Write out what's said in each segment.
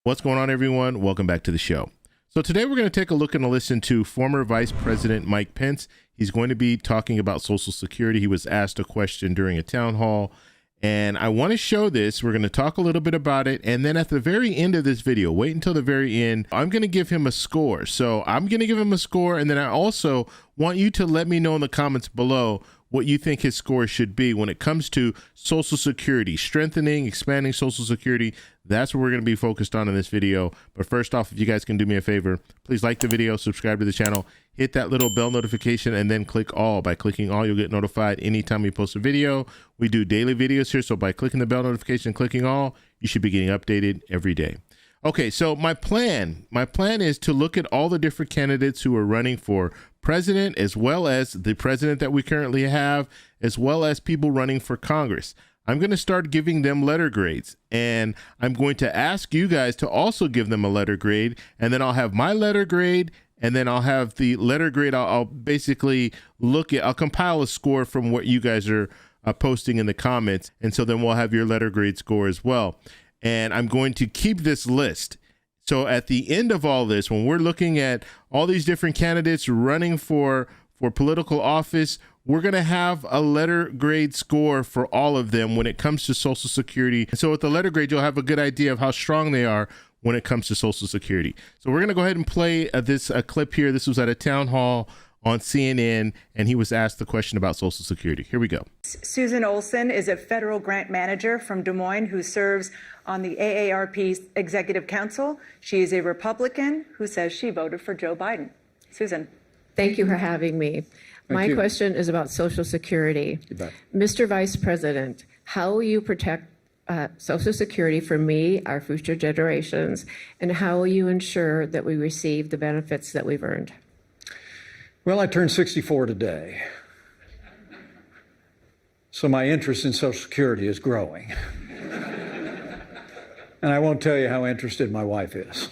What's going on, everyone? Welcome back to the show. So today we're going to take a look and a listen to former Vice President Mike Pence. He's going to be talking about Social Security. He was asked a question during a town hall, and I want to show this. We're going to talk a little bit about it, and then at the very end of this video, wait until the very end, I'm going to give him a score. So I'm going to give him a score, and then I also want you to let me know in the comments below what you think his score should be when it comes to Social Security, strengthening, expanding Social Security. That's what we're going to be focused on in this video. But first off, if you guys can do me a favor, please like the video, subscribe to the channel, hit that little bell notification, and then click all. By clicking all, you'll get notified anytime we post a video. We do daily videos here, so by clicking the bell notification and clicking all, you should be getting updated every day. Okay, so my plan is to look at all the different candidates who are running for president, as well as the president that we currently have, as well as people running for Congress. I'm going to start giving them letter grades, and I'm going to ask you guys to also give them a letter grade, and then I'll have my letter grade, and then I'll have the letter grade. I'll basically I'll compile a score from what you guys are posting in the comments, and so then we'll have your letter grade score as well. And I'm going to keep this list. So at the end of all this, when we're looking at all these different candidates running for political office, we're going to have a letter grade score for all of them when it comes to Social Security. And so with the letter grade, you'll have a good idea of how strong they are when it comes to Social Security. So we're going to go ahead and play this clip here. This was at a town hall on CNN, and he was asked the question about Social Security. Here we go. Susan Olson is a federal grant manager from Des Moines who serves on the AARP Executive Council. She is a Republican who says she voted for Joe Biden. Susan. Thank you for having me. My question is about Social Security. Mr. Vice President, how will you protect Social Security for me, our future generations, and how will you ensure that we receive the benefits that we've earned? Well, I turned 64 today, so my interest in Social Security is growing. And I won't tell you how interested my wife is.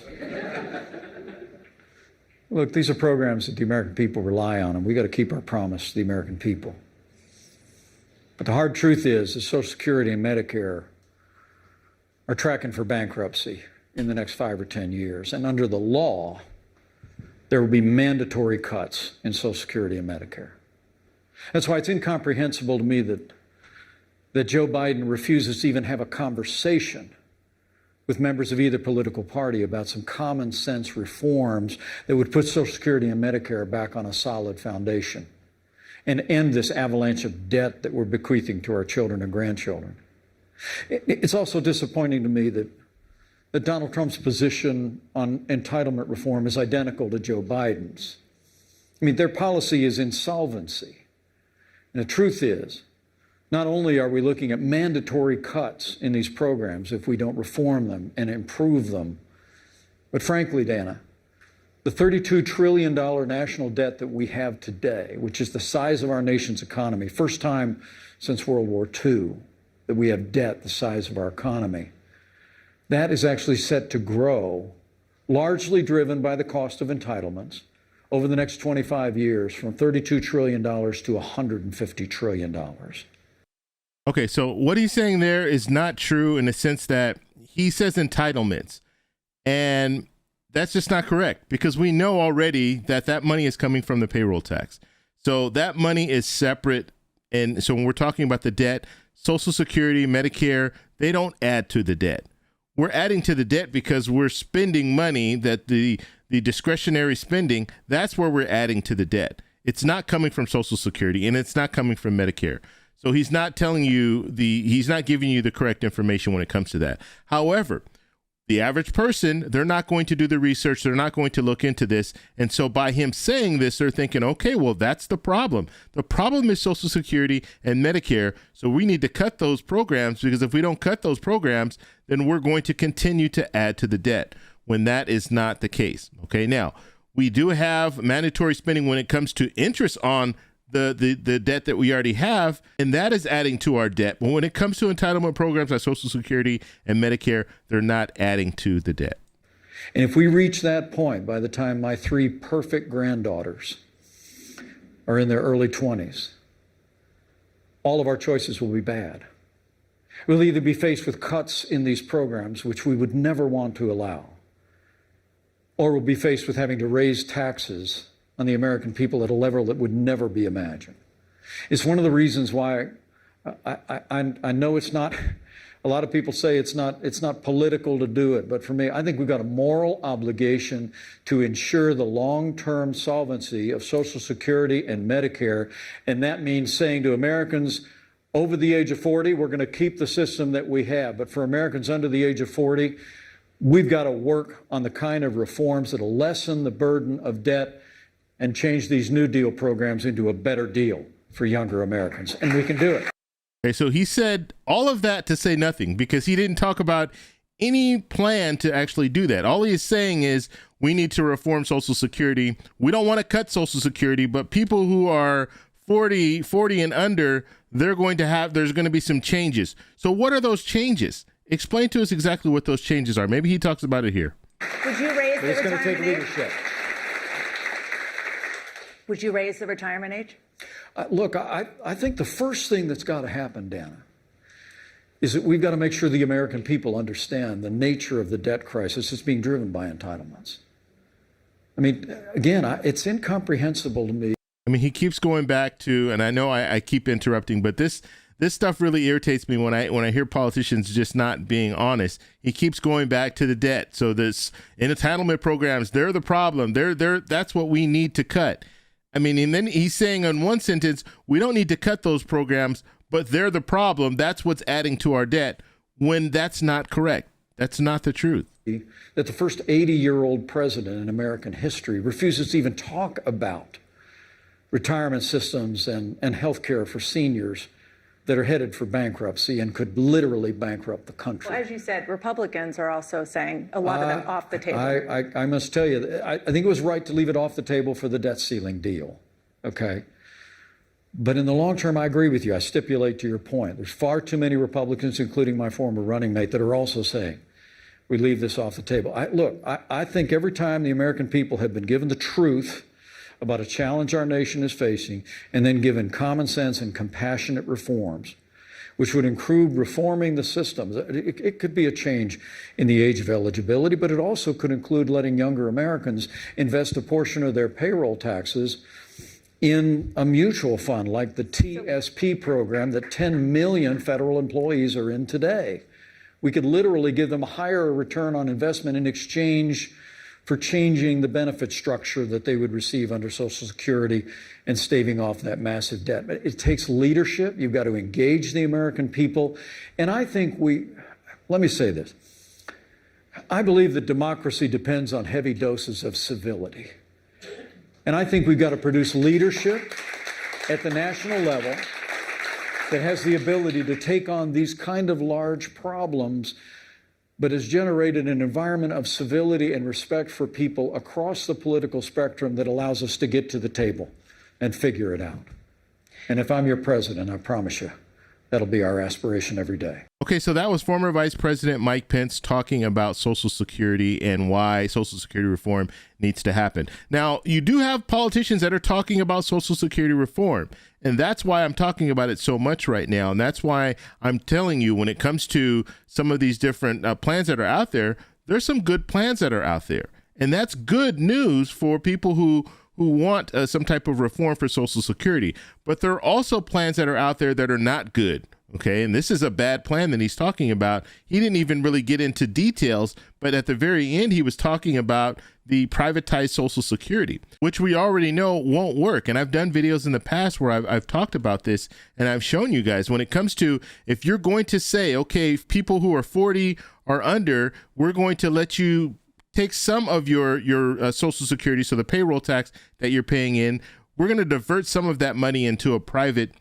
Look, these are programs that the American people rely on, and we got to keep our promise to the American people. But the hard truth is that Social Security and Medicare are tracking for bankruptcy in the next 5 or 10 years. And under the law, there will be mandatory cuts in Social Security and Medicare. That's why it's incomprehensible to me that Joe Biden refuses to even have a conversation with members of either political party about some common sense reforms that would put Social Security and Medicare back on a solid foundation and end this avalanche of debt that we're bequeathing to our children and grandchildren. It's also disappointing to me that Donald Trump's position on entitlement reform is identical to Joe Biden's. I mean, their policy is insolvency. And the truth is, not only are we looking at mandatory cuts in these programs if we don't reform them and improve them, but frankly, Dana, the $32 trillion national debt that we have today, which is the size of our nation's economy, first time since World War II that we have debt the size of our economy, that is actually set to grow, largely driven by the cost of entitlements, over the next 25 years from $32 trillion to $150 trillion. Okay, so what he's saying there is not true in the sense that he says entitlements, and that's just not correct, because we know already that that money is coming from the payroll tax. So that money is separate, and so when we're talking about the debt, Social Security, Medicare, they don't add to the debt. We're adding to the debt because we're spending money that the discretionary spending, that's where we're adding to the debt. It's not coming from Social Security, and it's not coming from Medicare. So he's not telling you he's not giving you the correct information when it comes to that. However, the average person, they're not going to do the research. They're not going to look into this. And so by him saying this, they're thinking, okay, well, that's the problem. The problem is Social Security and Medicare. So we need to cut those programs, because if we don't cut those programs, then we're going to continue to add to the debt, when that is not the case. Okay, now we do have mandatory spending when it comes to interest on the debt that we already have, and that is adding to our debt. But when it comes to entitlement programs like Social Security and Medicare, they're not adding to the debt. And if we reach that point by the time my 3 perfect granddaughters are in their early 20s, all of our choices will be bad. We'll either be faced with cuts in these programs, which we would never want to allow, or we'll be faced with having to raise taxes on the American people at a level that would never be imagined. It's one of the reasons why I know it's not, a lot of people say it's not political to do it, but for me, I think we've got a moral obligation to ensure the long-term solvency of Social Security and Medicare, and that means saying to Americans over the age of 40, we're going to keep the system that we have, but for Americans under the age of 40, we've got to work on the kind of reforms that'll lessen the burden of debt and change these New Deal programs into a better deal for younger Americans, and we can do it. Okay, so he said all of that to say nothing, because he didn't talk about any plan to actually do that. All he is saying is we need to reform Social Security. We don't want to cut Social Security, but people who are 40 and under, there's going to be some changes. So what are those changes? Explain to us exactly what those changes are. Maybe he talks about it here. Would you raise the It's going to retirement take age? leadership. Would you raise the retirement age? Look, I think the first thing that's got to happen, Dana, is that we've got to make sure the American people understand the nature of the debt crisis that's being driven by entitlements. I mean, again, it's incomprehensible to me. I mean, he keeps going back to, and I know I keep interrupting, but this stuff really irritates me when I hear politicians just not being honest. He keeps going back to the debt. So this entitlement programs, they're the problem. That's what we need to cut. I mean, and then he's saying in one sentence, we don't need to cut those programs, but they're the problem. That's what's adding to our debt, when that's not correct. That's not the truth. That the first 80-year-old president in American history refuses to even talk about retirement systems and health care for seniors that are headed for bankruptcy and could literally bankrupt the country. Well, as you said, Republicans are also saying a lot of them off the table. I must tell you, I think it was right to leave it off the table for the debt ceiling deal, okay? But in the long term, I agree with you. I stipulate to your point. There's far too many Republicans, including my former running mate, that are also saying we leave this off the table. I think every time the American people have been given the truth about a challenge our nation is facing, and then given common sense and compassionate reforms, which would include reforming the systems. It could be a change in the age of eligibility, but it also could include letting younger Americans invest a portion of their payroll taxes in a mutual fund like the TSP program that 10 million federal employees are in today. We could literally give them a higher return on investment in exchange for changing the benefit structure that they would receive under Social Security and staving off that massive debt. But it takes leadership. You've got to engage the American people. And I think let me say this. I believe that democracy depends on heavy doses of civility. And I think we've got to produce leadership at the national level that has the ability to take on these kind of large problems, but has generated an environment of civility and respect for people across the political spectrum that allows us to get to the table and figure it out. And if I'm your president, I promise you, that'll be our aspiration every day. Okay, so that was former Vice President Mike Pence talking about Social Security and why Social Security reform needs to happen. Now, you do have politicians that are talking about Social Security reform, and that's why I'm talking about it so much right now. And that's why I'm telling you, when it comes to some of these different plans that are out there, there's some good plans that are out there. And that's good news for people who want some type of reform for Social Security. But there are also plans that are out there that are not good. Okay, and this is a bad plan that he's talking about. He didn't even really get into details, but at the very end, he was talking about the privatized Social Security, which we already know won't work. And I've done videos in the past where I've talked about this, and I've shown you guys when it comes to, if you're going to say, okay, people who are 40 or under, we're going to let you take some of your Social Security, so the payroll tax that you're paying in, we're going to divert some of that money into a private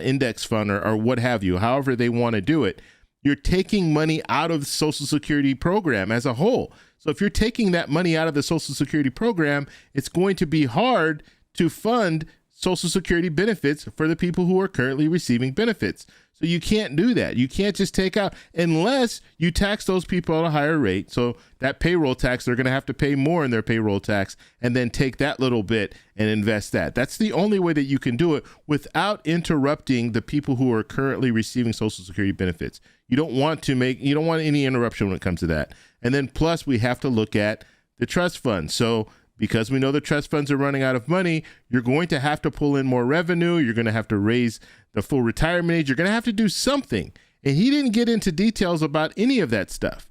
index fund or what have you, however they want to do it. You're taking money out of the Social Security program as a whole. So if you're taking that money out of the Social Security program, it's going to be hard to fund Social Security benefits for the people who are currently receiving benefits. So you can't do that. You can't just take out, unless you tax those people at a higher rate. So that payroll tax, they're going to have to pay more in their payroll tax and then take that little bit and invest that. That's the only way that you can do it without interrupting the people who are currently receiving Social Security benefits. You don't want any interruption when it comes to that. And then plus we have to look at the trust fund. So because we know the trust funds are running out of money, you're going to have to pull in more revenue. You're going to have to raise the full retirement age. You're going to have to do something. And he didn't get into details about any of that stuff.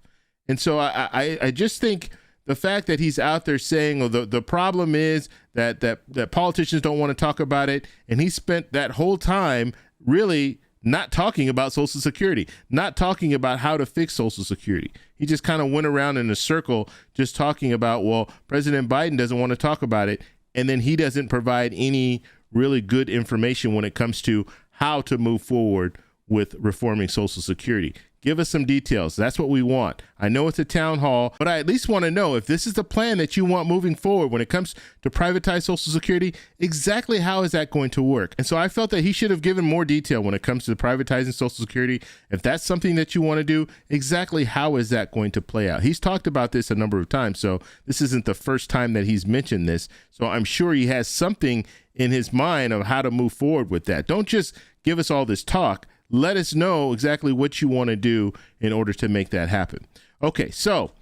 And so I just think the fact that he's out there saying, oh, the problem is that politicians don't want to talk about it. And he spent that whole time really not talking about Social Security, not talking about how to fix Social Security. He just kind of went around in a circle just talking about, well, President Biden doesn't want to talk about it. And then he doesn't provide any really good information when it comes to how to move forward with reforming Social Security. Give us some details. That's what we want. I know it's a town hall, but I at least want to know if this is the plan that you want moving forward when it comes to privatize Social Security, exactly how is that going to work? And so I felt that he should have given more detail when it comes to privatizing Social Security. If that's something that you want to do, exactly how is that going to play out? He's talked about this a number of times, so this isn't the first time that he's mentioned this. So I'm sure he has something in his mind of how to move forward with that. Don't just give us all this talk. Let us know exactly what you want to do in order to make that happen. Okay, so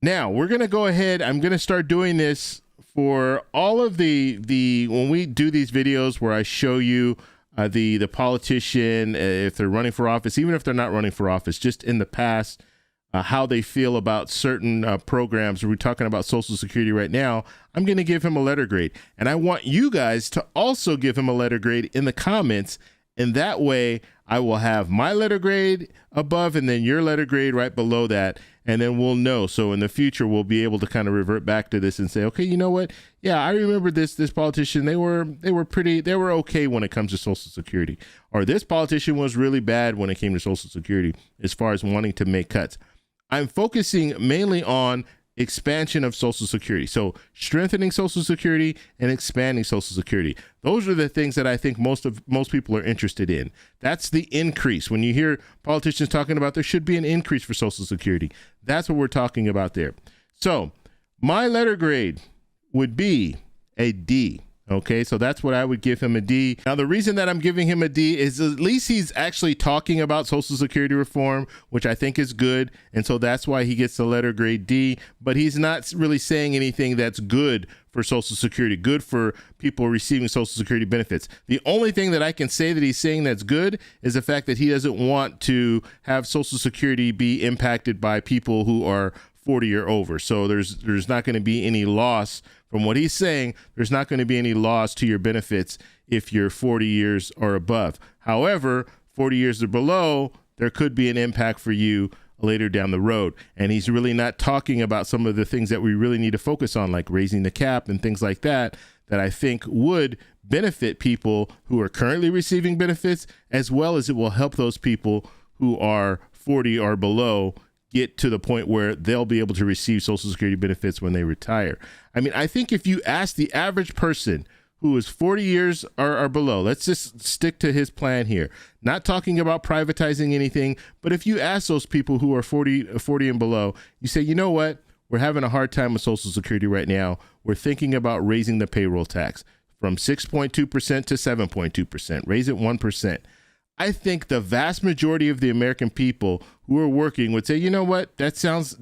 now we're going to go ahead. I'm going to start doing this for all of the when we do these videos where I show you the politician, if they're running for office, even if they're not running for office, just in the past, how they feel about certain programs. We're talking about Social Security right now. I'm going to give him a letter grade. And I want you guys to also give him a letter grade in the comments. And that way I will have my letter grade above and then your letter grade right below that. And then we'll know. So in the future, we'll be able to kind of revert back to this and say, okay, you know what? Yeah, I remember this politician. They were okay when it comes to Social Security. Or this politician was really bad when it came to Social Security as far as wanting to make cuts. I'm focusing mainly on expansion of Social Security. So strengthening Social Security and expanding Social Security. Those are the things that I think most people are interested in. That's the increase. When you hear politicians talking about there should be an increase for Social Security, that's what we're talking about there. So my letter grade would be a D. Okay, so that's what I would give him, a D. Now, the reason that I'm giving him a D is at least he's actually talking about Social Security reform, which I think is good. And so that's why he gets the letter grade D. But he's not really saying anything that's good for Social Security, good for people receiving Social Security benefits. The only thing that I can say that he's saying that's good is the fact that he doesn't want to have Social Security be impacted by people who are 40 or over. So there's not going to be any loss. From what he's saying, there's not going to be any loss to your benefits if you're 40 years or above. However, 40 years or below, there could be an impact for you later down the road. And he's really not talking about some of the things that we really need to focus on, like raising the cap and things like that, that I think would benefit people who are currently receiving benefits, as well as it will help those people who are 40 or below get to the point where they'll be able to receive Social Security benefits when they retire. I mean, I think if you ask the average person who is 40 years or below, let's just stick to his plan here, not talking about privatizing anything, but if you ask those people who are 40 and below, you say, you know what, we're having a hard time with Social Security right now. We're thinking about raising the payroll tax from 6.2% to 7.2%, raise it 1%. I think the vast majority of the American people who are working would say, you know what, that sounds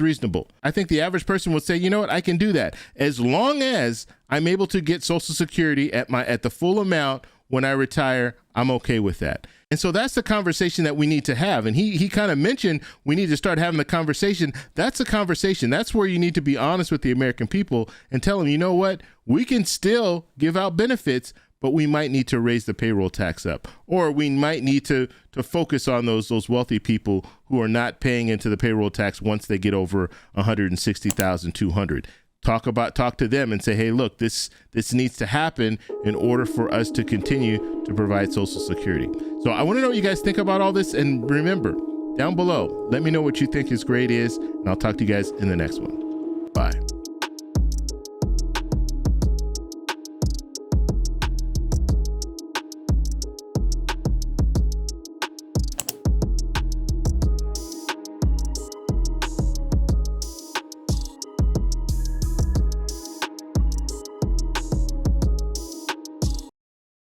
reasonable. I think the average person would say, you know what, I can do that as long as I'm able to get Social Security at the full amount when I retire. I'm okay with that. And so that's the conversation that we need to have. And he kind of mentioned we need to start having the conversation. That's a conversation. That's where you need to be honest with the American people and tell them, you know what, we can still give out benefits, but we might need to raise the payroll tax up, or we might need to focus on those wealthy people who are not paying into the payroll tax once they get over $160,200. Talk to them and say, hey, look, this needs to happen in order for us to continue to provide Social Security. So I want to know what you guys think about all this, and remember, down below, let me know what you think his grade is, and I'll talk to you guys in the next one. Bye.